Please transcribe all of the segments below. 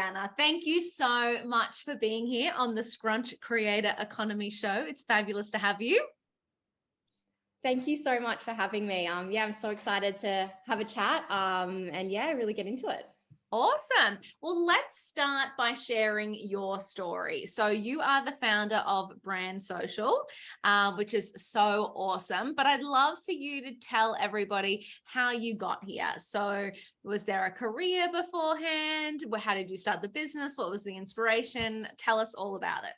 Brianna. Thank you so much for being here on the Scrunch Creator Economy Show. It's fabulous to have you. Thank you so much for having me. I'm so excited to have a chat and really get into it. Awesome. Well, let's start by sharing your story. So you are the founder of Brand Social, which is so awesome. But I'd love for you to tell everybody how you got here. So was there a career beforehand? How did you start the business? What was the inspiration? Tell us all about it.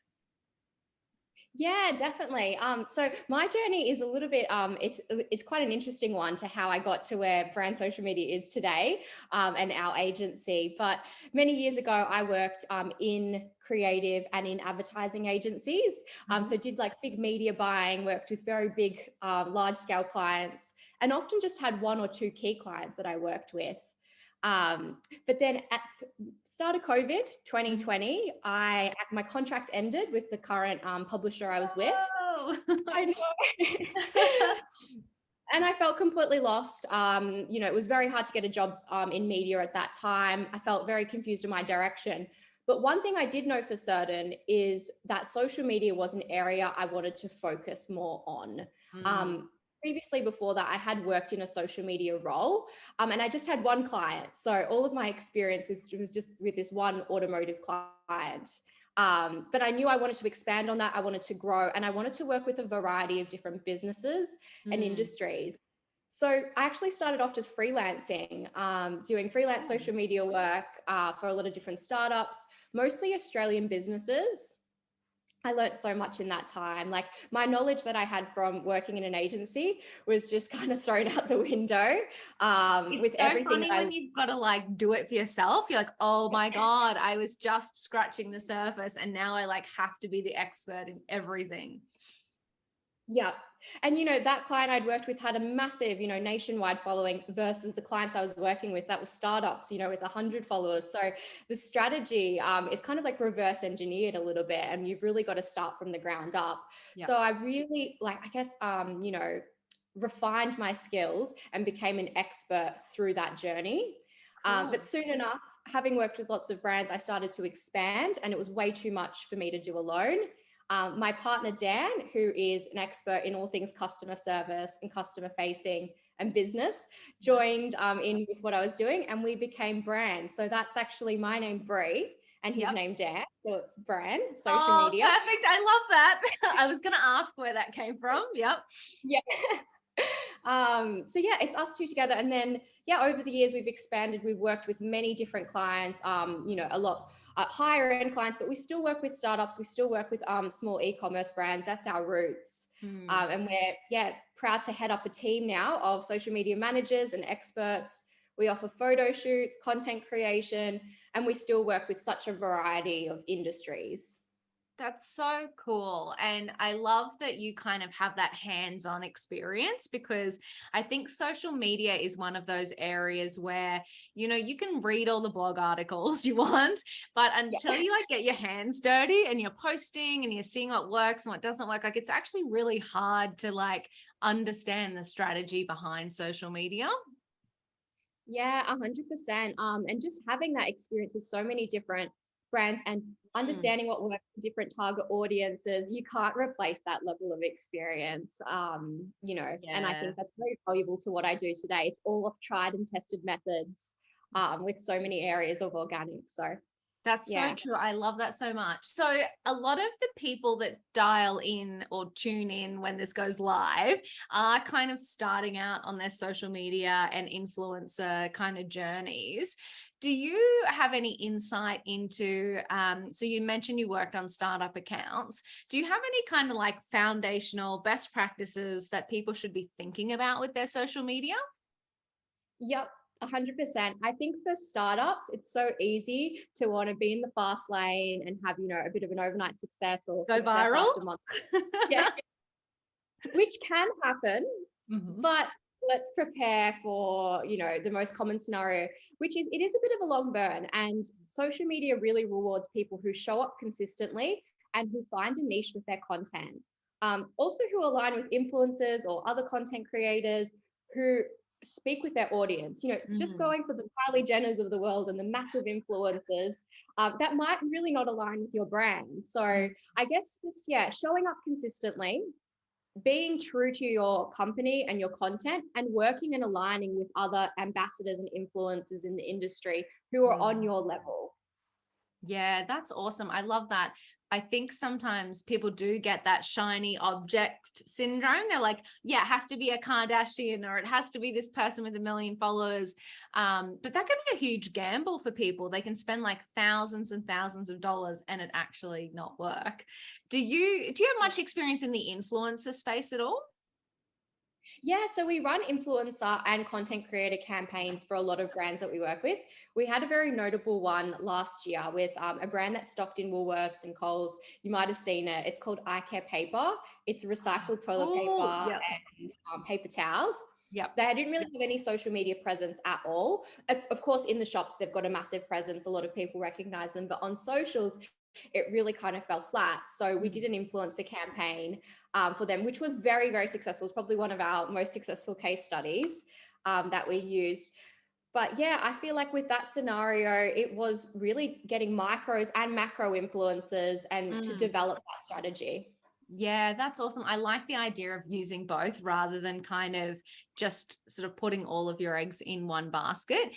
Yeah, definitely. So my journey is a little bit, it's quite an interesting one to how I got to where Brand Social Media is today, and our agency. But many years ago, I worked in creative and in advertising agencies. So did like big media buying, worked with very big, large scale clients, and often just had one or two key clients that I worked with. But then at start of COVID 2020, my contract ended with the current publisher I was with. I know. And I felt completely lost. It was very hard to get a job in media at that time. I felt very confused in my direction. But one thing I did know for certain is that social media was an area I wanted to focus more on. Previously, before that, I had worked in a social media role, and I just had one client. So all of my experience was just with this one automotive client. But I knew I wanted to expand on that. I wanted to grow, and I wanted to work with a variety of different businesses and industries. So I actually started off just freelancing, doing freelance social media work for a lot of different startups, mostly Australian businesses. I learned so much in that time. Like my knowledge that I had from working in an agency was just kind of thrown out the window. It's so funny when you've got to like do it for yourself. You're like, oh my God, I was just scratching the surface and now I like have to be the expert in everything. Yeah. And, that client I'd worked with had a massive, nationwide following versus the clients I was working with that were startups, with 100 followers. So the strategy is kind of like reverse engineered a little bit, and you've really got to start from the ground up. Yep. So I really refined my skills and became an expert through that journey. Cool. But soon enough, having worked with lots of brands, I started to expand, and it was way too much for me to do alone. My partner, Dan, who is an expert in all things customer service and customer facing and business, joined in with what I was doing, and we became Brand. So that's actually my name, Brie, and his name, Dan. So it's Brand Social Media. Perfect. I love that. I was going to ask where that came from. Yep. Yeah. It's us two together. And then, over the years, we've expanded. We've worked with many different clients, a lot higher end clients, but we still work with startups. We still work with small e-commerce brands. That's our roots. And we're proud to head up a team now of social media managers and experts. We offer photo shoots, content creation, and we still work with such a variety of industries. That's so cool. And I love that you kind of have that hands-on experience, because I think social media is one of those areas where, you can read all the blog articles you want, but until you like get your hands dirty and you're posting and you're seeing what works and what doesn't work, like it's actually really hard to like understand the strategy behind social media. Yeah, 100%. And just having that experience with so many different brands and understanding what works for different target audiences, you can't replace that level of experience. And I think that's very valuable to what I do today. It's all of tried and tested methods with so many areas of organic. So that's so true. I love that so much. So a lot of the people that dial in or tune in when this goes live are kind of starting out on their social media and influencer kind of journeys. Do you have any insight into, so you mentioned you worked on startup accounts. Do you have any kind of like foundational best practices that people should be thinking about with their social media? Yep. 100%. I think for startups, it's so easy to want to be in the fast lane and have, a bit of an overnight success or go success viral after months. Which can happen, but let's prepare for, the most common scenario, which is it is a bit of a long burn, and social media really rewards people who show up consistently and who find a niche with their content. Also who align with influencers or other content creators who speak with their audience, just Mm. going for the Kylie Jenners of the world and the massive influencers, that might really not align with your brand. So I guess just, yeah, showing up consistently, being true to your company and your content, and working and aligning with other ambassadors and influencers in the industry who are on Mm. your level. Yeah, that's awesome. I love that. I think sometimes people do get that shiny object syndrome. They're like, yeah, it has to be a Kardashian or it has to be this person with 1 million followers. But that can be a huge gamble for people. They can spend like thousands and thousands of dollars and it actually not work. Do you have much experience in the influencer space at all? Yeah, so we run influencer and content creator campaigns for a lot of brands that we work with. We had a very notable one last year with a brand that's stocked in Woolworths and Coles. You might have seen it. It's called Eye Care Paper. It's recycled toilet paper Oh, yep. and paper towels. Yep. They didn't really have any social media presence at all. Of course, in the shops, they've got a massive presence. A lot of people recognize them, but on socials, it really kind of fell flat. So we did an influencer campaign for them, which was very, very successful. It's probably one of our most successful case studies that we used. But yeah, I feel like with that scenario, it was really getting micros and macro influencers and to Mm. develop that strategy. Yeah, that's awesome. I like the idea of using both rather than kind of just sort of putting all of your eggs in one basket.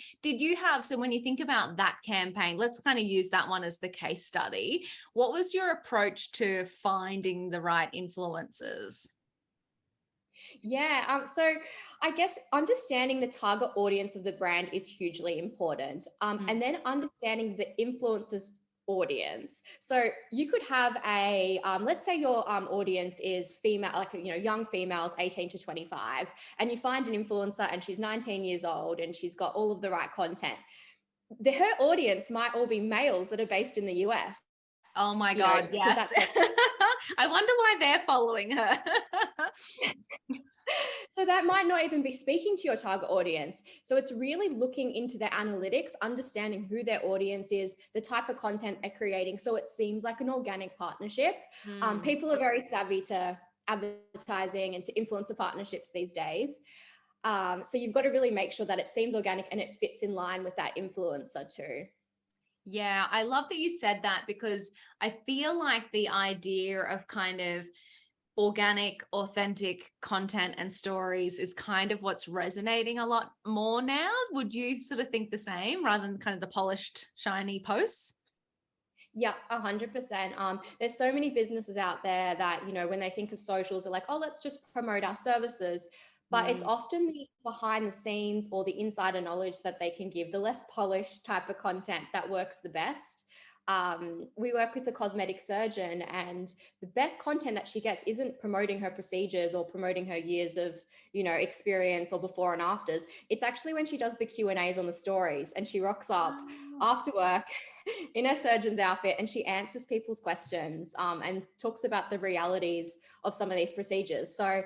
So when you think about that campaign, let's kind of use that one as the case study. What was your approach to finding the right influencers? Yeah. So I guess understanding the target audience of the brand is hugely important. Mm. And then understanding the influencers audience. So you could have let's say your audience is female, like, young females, 18 to 25, and you find an influencer and she's 19 years old and she's got all of the right content. Her audience might all be males that are based in the US, Oh my God, because yes. that's her. I wonder why they're following her. So that might not even be speaking to your target audience. So it's really looking into their analytics, understanding who their audience is, the type of content they're creating. So it seems like an organic partnership. Mm. People are very savvy to advertising and to influencer partnerships these days. So you've got to really make sure that it seems organic and it fits in line with that influencer too. Yeah, I love that you said that because I feel like the idea of kind of organic, authentic content and stories is kind of what's resonating a lot more now. Would you sort of think the same rather than kind of the polished, shiny posts? Yeah, 100%. There's so many businesses out there that, when they think of socials, they're like, oh, let's just promote our services. But it's Mm. often the behind the scenes or the insider knowledge that they can give, the less polished type of content that works the best. We work with a cosmetic surgeon, and the best content that she gets isn't promoting her procedures or promoting her years of, experience or before and afters. It's actually when she does the Q&As on the stories and she rocks up Oh. after work in her surgeon's outfit and she answers people's questions, and talks about the realities of some of these procedures. So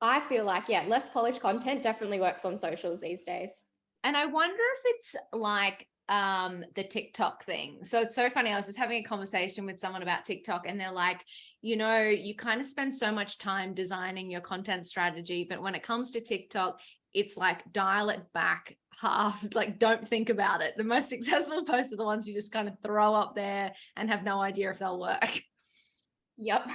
I feel like, yeah, less polished content definitely works on socials these days. And I wonder if it's like the TikTok thing. So it's so funny. I was just having a conversation with someone about TikTok and they're like, you kind of spend so much time designing your content strategy, but when it comes to TikTok, it's like dial it back half, like don't think about it. The most successful posts are the ones you just kind of throw up there and have no idea if they'll work. Yep,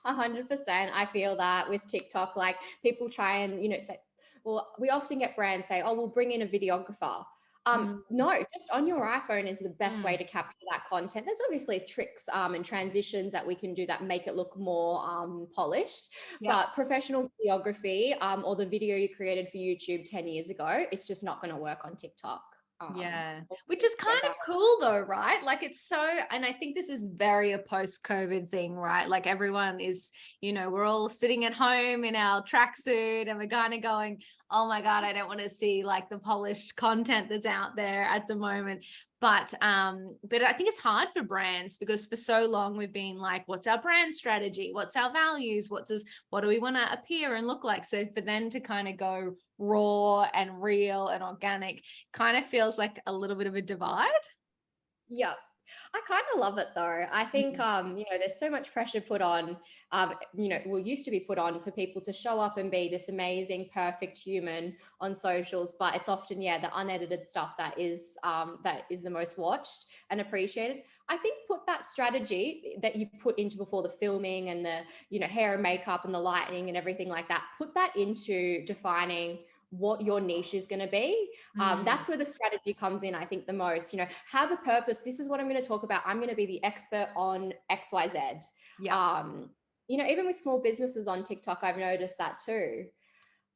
100%. I feel that with TikTok, like people try and, say, well, we often get brands say, oh, we'll bring in a videographer. Mm, No, just on your iPhone is the best way mm. to capture that content. There's obviously tricks and transitions that we can do that make it look more polished, Yep. but professional videography or the video you created for YouTube 10 years ago, it's just not going to work on TikTok. Yeah, Or which is get kind of that. cool though, right? Like it's so, and I think this is very a post-COVID thing, right? Like everyone is, we're all sitting at home in our tracksuit and we're kind of going, oh my God, I don't want to see like the polished content that's out there at the moment. But I think it's hard for brands because for so long we've been like, what's our brand strategy? What's our values? What do we want to appear and look like? So for them to kind of go raw and real and organic kind of feels like a little bit of a divide. Yeah. I kind of love it though. I think, Mm. there's so much pressure put on, used to be put on for people to show up and be this amazing, perfect human on socials, but it's often, yeah, the unedited stuff that is the most watched and appreciated. I think put that strategy that you put into before the filming and the, hair and makeup and the lighting and everything like that, put that into defining what your niche is going to be. Mm. That's where the strategy comes in, I think, the most. Have a purpose. This is what I'm going to talk about. I'm going to be the expert on XYZ. Yeah. Even with small businesses on TikTok, I've noticed that too.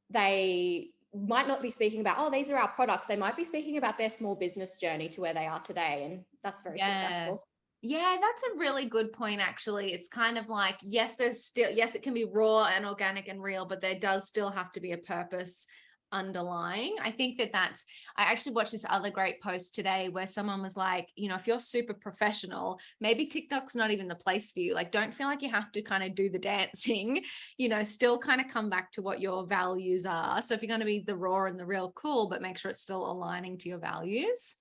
They might not be speaking about, oh, these are our products. They might be speaking about their small business journey to where they are today. And that's very Yeah. successful. Yeah, that's a really good point, actually. It's kind of like, yes, yes, it can be raw and organic and real, but there does still have to be a purpose underlying. I think I actually watched this other great post today where someone was like, if you're super professional, maybe TikTok's not even the place for you. Like, don't feel like you have to kind of do the dancing, still kind of come back to what your values are. So if you're going to be the raw and the real, cool, but make sure it's still aligning to your values.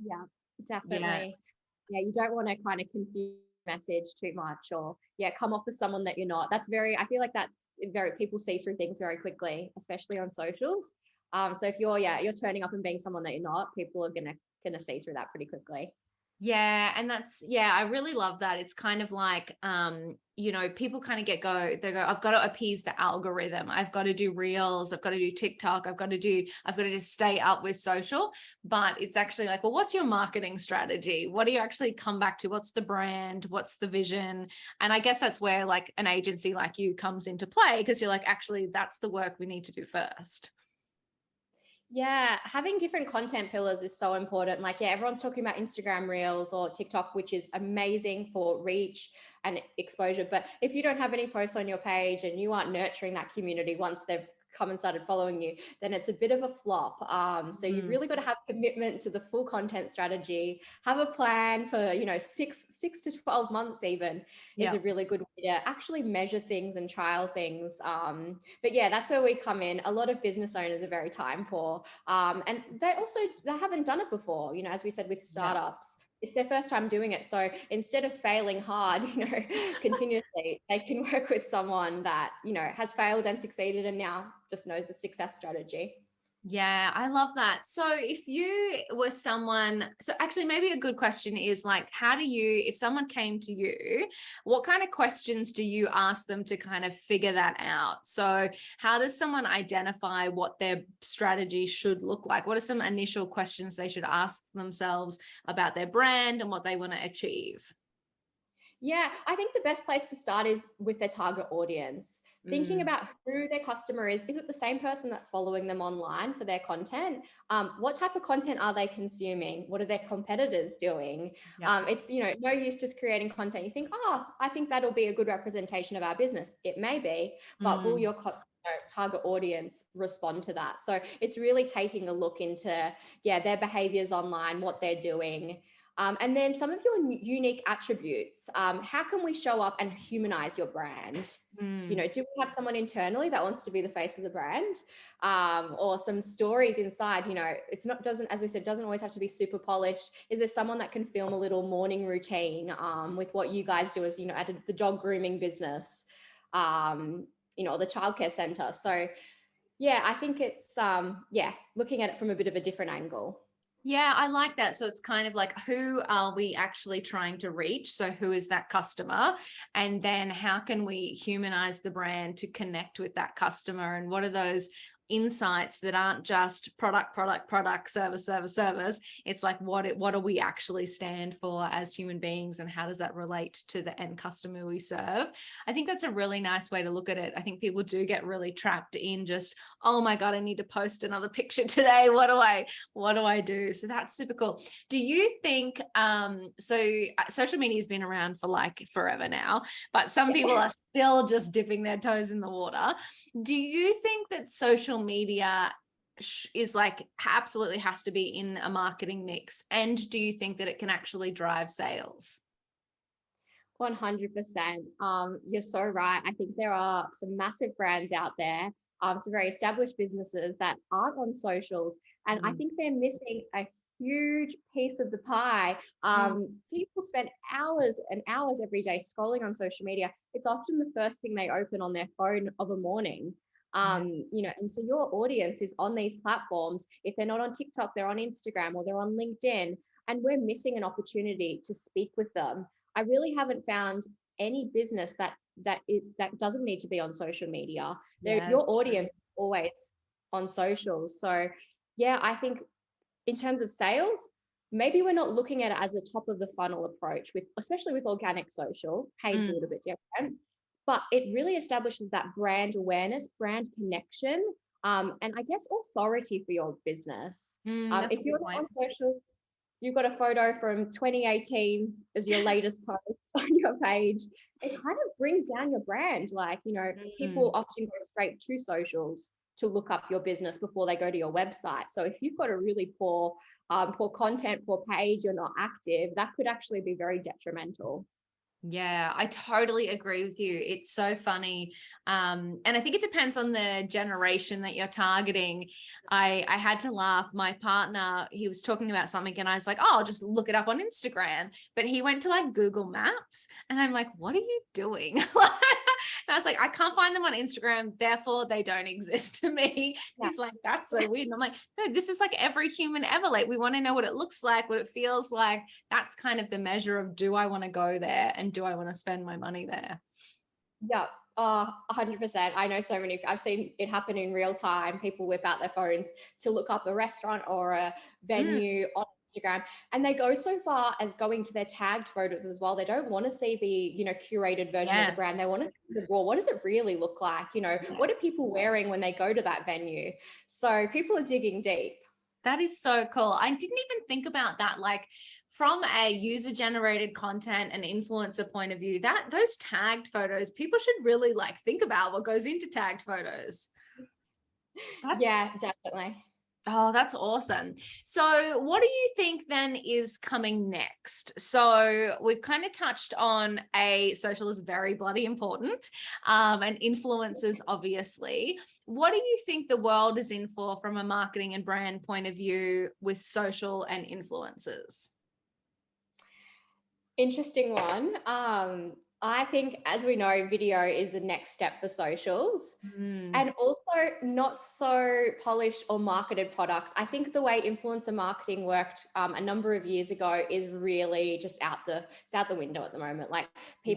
Yeah, Yeah. definitely. Yeah, you don't want to kind of confuse the message too much, or come off as someone that you're not. I feel like that very, people see through things very quickly, especially on socials. So if you're turning up and being someone that you're not, people are gonna see through that pretty quickly. Yeah, and I really love that. It's kind of like, people kind of they go, I've got to appease the algorithm. I've got to do reels. I've got to do TikTok. I've got to just stay up with social. But it's actually like, well, what's your marketing strategy? What do you actually come back to? What's the brand? What's the vision? And I guess that's where like an agency like you comes into play, because you're like, actually, that's the work we need to do first. Yeah, having different content pillars is so important. Like, yeah, everyone's talking about Instagram Reels or TikTok, which is amazing for reach and exposure. But if you don't have any posts on your page and you aren't nurturing that community once they've come and started following you, then it's a bit of a flop. So you've really got to have commitment to the full content strategy, have a plan for, 6 to 12 months even is Yeah. a really good way to actually measure things and trial things. But yeah, that's where we come in. A lot of business owners are very time poor. And they haven't done it before, as we said, with Yeah. startups. It's their first time doing it. So instead of failing hard, continuously, they can work with someone that, has failed and succeeded and now just knows the success strategy. Yeah, I love that. So if you were so actually maybe a good question is like, if someone came to you, what kind of questions do you ask them to kind of figure that out? So how does someone identify what their strategy should look like? What are some initial questions they should ask themselves about their brand and what they want to achieve? Yeah, I think the best place to start is with their target audience. Thinking Mm, about who their customer is. Is it the same person that's following them online for their content? What type of content are they consuming? What are their competitors doing? yeah. It's, no use just creating content. You think, oh, I think that'll be a good representation of our business. It may be, but will Mm. your target audience respond to that? So it's really taking a look into, their behaviors online, what they're doing. And then some of your unique attributes. How can we show up and humanize your brand? Mm. Do we have someone internally that wants to be the face of the brand, or some stories inside? It's not doesn't as we said doesn't always have to be super polished. Is there someone that can film a little morning routine with what you guys do as at the dog grooming business, or the childcare center? So yeah, I think it's looking at it from a bit of a different angle. Yeah, I like that. So it's kind of like, who are we actually trying to reach? So who is that customer? And then how can we humanize the brand to connect with that customer? And what are those insights that aren't just product, service? It's like, what do we actually stand for as human beings, and how does that relate to the end customer we serve? I think that's a really nice way to look at it. I think people do get really trapped in just, oh my God, I need to post another picture today. What do I do? So that's super cool. Do you think social media has been around for like forever now, but some people are still just dipping their toes in the water. Do you think that social media is like absolutely has to be in a marketing mix? And do you think that it can actually drive sales? 100%. You're so right. I think there are some massive brands out there, some very established businesses that aren't on socials. And I Mm. think they're missing a huge piece of the pie. People spend hours and hours every day scrolling on social media. It's often the first thing they open on their phone of a morning. Yeah. And so your audience is on these platforms. If they're not on TikTok, they're on Instagram or they're on LinkedIn, and we're missing an opportunity to speak with them. I really haven't found any business that doesn't need to be on social media. Yeah, Your it's audience true. is always on socials. So yeah, I think in terms of sales, maybe we're not looking at it as a top of the funnel approach, with especially with organic social. Paid's a little bit different, but it really establishes that brand awareness, brand connection, and I guess authority for your business. That's a If good you're not point. on socials, you've got a photo from 2018 as your latest post on your page. It kind of brings down your brand. Like, people Mm. often go straight to socials to look up your business before they go to your website. So if you've got a really poor content, poor page, you're not active, that could actually be very detrimental. Yeah, I totally agree with you. It's so funny. And I think it depends on the generation that you're targeting. I had to laugh. My partner, he was talking about something and I was like, oh, I'll just look it up on Instagram. But he went to like Google Maps and I'm like, what are you doing? And I was like, I can't find them on Instagram, therefore they don't exist to me. Yeah. He's like, that's so weird. And I'm like, no, this is like every human ever. Like, we want to know what it looks like, what it feels like. That's kind of the measure of, do I want to go there and do I want to spend my money there? Yeah, 100%. I know so many. I've seen it happen in real time. People whip out their phones to look up a restaurant or a Mm, venue on Instagram, and they go so far as going to their tagged photos as well. They don't want to see the curated version of the brand. yes. They want to see the raw. What does it really look like? What are Yes. people wearing when they go to that venue? So people are digging deep. That is so cool. I didn't even think about that. Like, from a user generated content and influencer point of view, that those tagged photos, people should really like think about what goes into tagged photos. That's Yeah, definitely. Oh, that's awesome. So, what do you think then is coming next? So, we've kind of touched on social is very bloody important, and influencers, obviously. What do you think the world is in for from a marketing and brand point of view with social and influencers? Interesting one. I think, as we know, video is the next step for socials, Mm, and also not so polished or marketed products. I think the way influencer marketing worked a number of years ago is really just it's out the window at the moment. Like, yeah.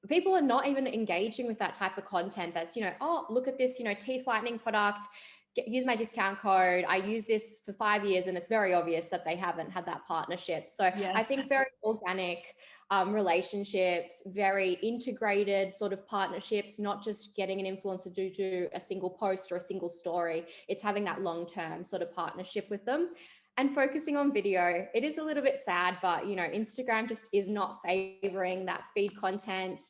people are not even engaging with that type of content. That's oh, look at this, teeth whitening product. Use my discount code. I use this for 5 years, and it's very obvious that they haven't had that partnership. So I Yes. think very organic relationships, very integrated sort of partnerships, not just getting an influencer to do a single post or a single story. It's having that long-term sort of partnership with them and focusing on video. It is a little bit sad, but Instagram just is not favoring that feed content.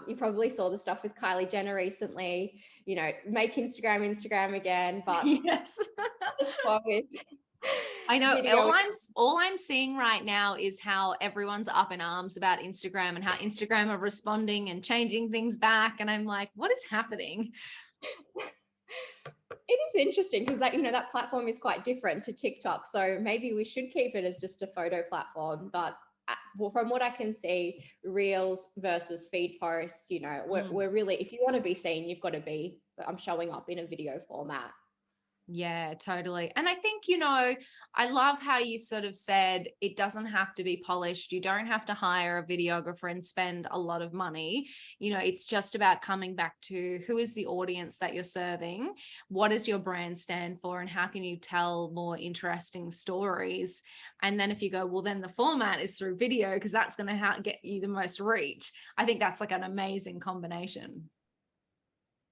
You probably saw the stuff with Kylie Jenner recently, make Instagram again, but Yes. the quote is I know video. all I'm seeing right now is how everyone's up in arms about Instagram and how Instagram are responding and changing things back. And I'm like, what is happening? It is interesting because that platform is quite different to TikTok. So maybe we should keep it as just a photo platform. But well, from what I can see, reels versus feed posts, we're really, if you want to be seen, you've got to be, I'm showing up in a video format. Yeah, totally. And I think, I love how you sort of said it doesn't have to be polished. You don't have to hire a videographer and spend a lot of money. It's just about coming back to who is the audience that you're serving? What does your brand stand for? And how can you tell more interesting stories? And then if you go, well, then the format is through video because that's going to get you the most reach. I think that's like an amazing combination.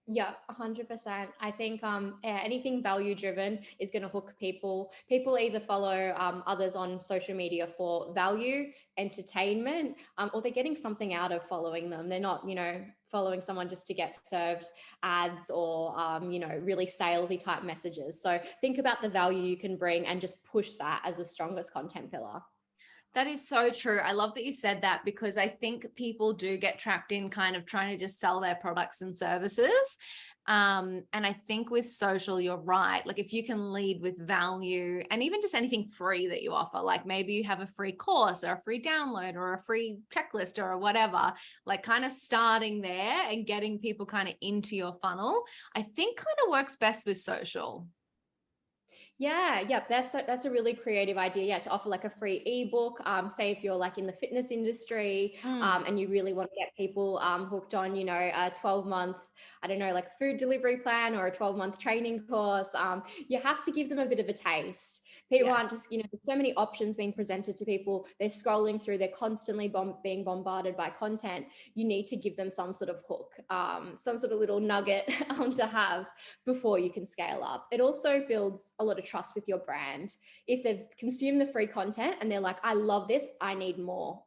Yeah, 100%. I think anything value driven is going to hook people. People either follow others on social media for value, entertainment, or they're getting something out of following them. They're not, following someone just to get served ads or, really salesy type messages. So think about the value you can bring and just push that as the strongest content pillar. That is so true. I love that you said that because I think people do get trapped in kind of trying to just sell their products and services. And I think with social, you're right. Like if you can lead with value and even just anything free that you offer, like maybe you have a free course or a free download or a free checklist or whatever, like kind of starting there and getting people kind of into your funnel, I think kind of works best with social. Yeah, that's a really creative idea. Yeah, to offer like a free ebook. Say if you're like in the fitness industry, Mm. and you really want to get people hooked on, a 12-month, I don't know, like food delivery plan or a 12-month training course. You have to give them a bit of a taste. People aren't Yes. just, there's so many options being presented to people. They're scrolling through, they're constantly being bombarded by content. You need to give them some sort of hook, some sort of little nugget to have before you can scale up. It also builds a lot of trust with your brand. If they've consumed the free content and they're like, I love this, I need more,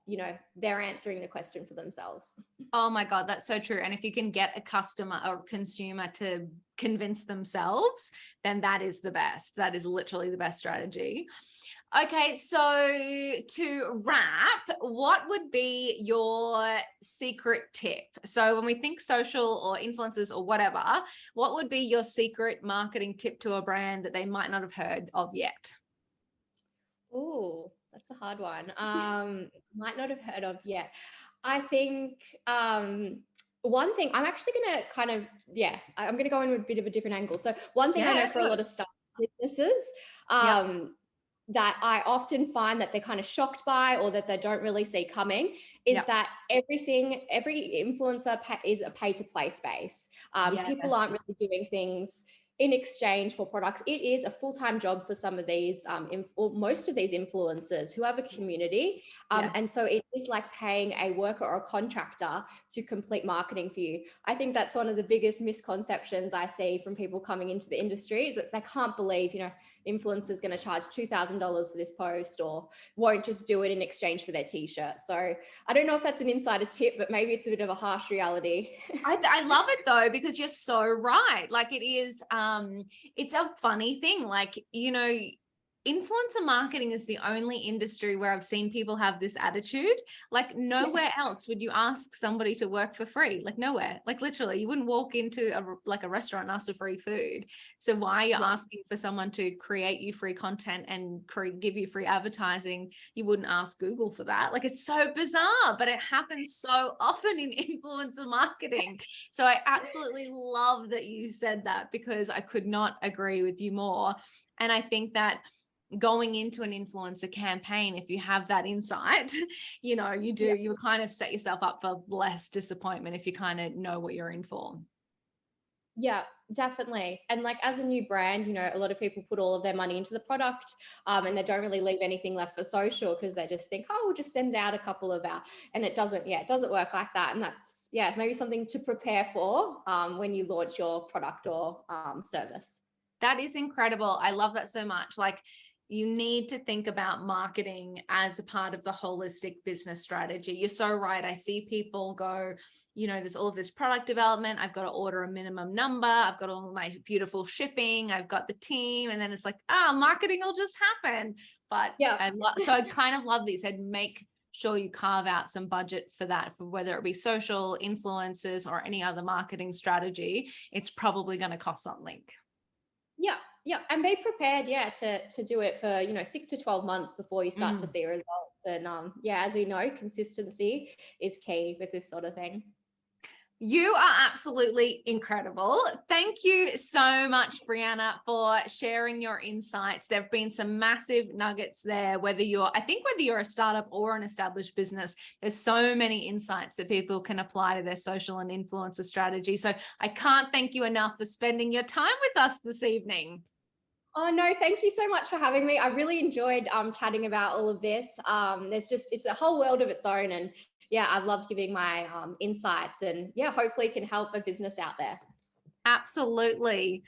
they're answering the question for themselves. Oh my God, that's so true. And if you can get a customer or consumer to convince themselves, then that is the best. That is literally the best strategy. Okay, so to wrap, what would be your secret tip? So when we think social or influencers or whatever, what would be your secret marketing tip to a brand that they might not have heard of yet? Oh, that's a hard one. Might not have heard of yet. I think one thing I'm actually going to I'm going to go in with a bit of a different angle. So one thing I know Yeah, for a lot of startup businesses, yeah, that I often find that they're kind of shocked by or that they don't really see coming is yeah, that every influencer is a pay to play space. People aren't yes, really doing things in exchange for products. It is a full-time job for some of these, or most of these influencers who have a community. yes. And so it is like paying a worker or a contractor to complete marketing for you. I think that's one of the biggest misconceptions I see from people coming into the industry is that they can't believe, influencers going to charge $2,000 for this post or won't just do it in exchange for their t-shirt. So I don't know if that's an insider tip, but maybe it's a bit of a harsh reality. I love it though, because you're so right. Like it is, it's a funny thing. Like, influencer marketing is the only industry where I've seen people have this attitude. Like nowhere else would you ask somebody to work for free. Like nowhere, like literally you wouldn't walk into a restaurant and ask for free food. So why are you Yeah. asking for someone to create you free content and give you free advertising? You wouldn't ask Google for that. Like it's so bizarre, but it happens so often in influencer marketing. So I absolutely love that you said that because I could not agree with you more. And I think that going into an influencer campaign, if you have that insight, you kind of set yourself up for less disappointment if you kind of know what you're in for. Yeah, definitely. And like as a new brand, a lot of people put all of their money into the product, and they don't really leave anything left for social because they just think, oh, we'll just send out a couple of and it doesn't work like that. And that's, maybe something to prepare for when you launch your product or service. That is incredible. I love that so much. Like you need to think about marketing as a part of the holistic business strategy. You're so right. I see people go, there's all of this product development. I've got to order a minimum number. I've got all my beautiful shipping. I've got the team. And then it's like, marketing will just happen. But Yeah. so I kind of love these. I'd make sure you carve out some budget for that, for whether it be social, influencers, or any other marketing strategy. It's probably going to cost something. Yeah. Yeah. And be prepared, to do it for, 6 to 12 months before you start to see results. And as we know, consistency is key with this sort of thing. You are absolutely incredible. Thank you so much, Brianna, for sharing your insights. There have been some massive nuggets there, whether you're a startup or an established business, there's so many insights that people can apply to their social and influencer strategy. So I can't thank you enough for spending your time with us this evening. Oh, no, thank you so much for having me. I really enjoyed chatting about all of this. It's a whole world of its own. And I've loved giving my insights and hopefully can help a business out there. Absolutely.